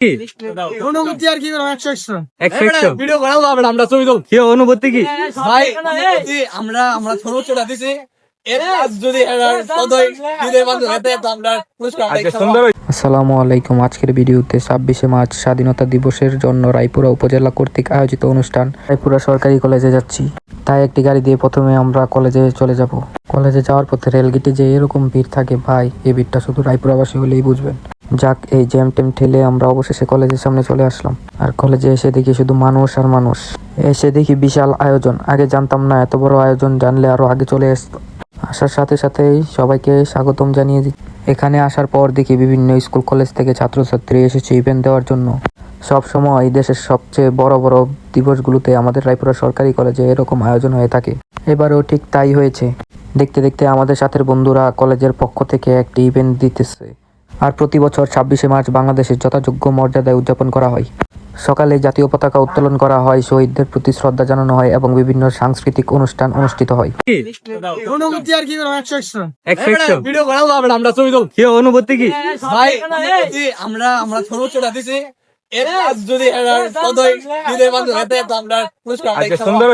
কি অনুভূতি আর কি করবো 100 100 ভিডিও করা যাবে না, আমরা ছবি তুলব। কি অনুভূতি কি ভাই অনুভূতি আমরা সর্বোচ্চটা দিছি। এর কাজ যদি সদয় দিতে পারতো এতে তো আমরা পুরস্কার আচ্ছা সুন্দর আসসালামু আলাইকুম। আজকের ভিডিওতে 26শে মার্চ স্বাধীনতা দিবসের জন্য রায়পুরা উপজেলা কর্তৃক আয়োজিত অনুষ্ঠান রায়পুরা সরকারি কলেজে যাচ্ছি। তাই একটি গাড়ি দিয়ে প্রথমে আমরা কলেজে চলে যাব। কলেজে যাওয়ার পথে রেলগেটে যে এরকম ভিড় থাকে ভাই, এই ভিড়টা শুধু রায়পুরাবাসী হলেই বুঝবেন। যাক, এই জ্যাম টেম ঠেলে আমরা অবশেষে কলেজের সামনে চলে আসলাম। আর কলেজে এসে দেখি শুধু মানুষ আর মানুষ। এসে দেখি বিশাল আয়োজন। আগে জানতাম না এত বড় আয়োজন, জানলে আরো আগে চলে আসতো। আসার সাথে সাথেই সবাইকে স্বাগতম জানিয়ে দিই। এখানে আসার পর দেখি বিভিন্ন স্কুল কলেজ থেকে ছাত্রছাত্রী এসেছে ইভেন্ট দেওয়ার জন্য। সব সময় এই দেশের সবচেয়ে বড় বড় দিবসগুলোতে আমাদের রায়পুরা সরকারি কলেজে এরকম আয়োজন হয়ে থাকে। এবারেও ঠিক তাই হয়েছে। দেখতে দেখতে আমাদের সাথে বন্ধুরা কলেজের পক্ষ থেকে একটি ইভেন্ট দিতেছে। আর প্রতি বছর 26শে মার্চ বাংলাদেশের যথাযোগ্য মর্যাদায় উদযাপন করা হয়। সকালে জাতীয় পতাকা উত্তোলন করা হয়, শহীদদের প্রতি শ্রদ্ধা জানানো হয় এবং বিভিন্ন সাংস্কৃতিক অনুষ্ঠান অনুষ্ঠিত হয়। কি অনুভূতি আর কি করবো 100 100 ভিডিও করা যাবে না, আমরা ছবি তুলব। কি অনুভূতি কি ভাই অনুভূতি আমরা সর্বোচ্চটা দিছি। এর কাজ যদি সদয় দিতে পারতো এতে তো আমরা পুরস্কার আচ্ছা সুন্দর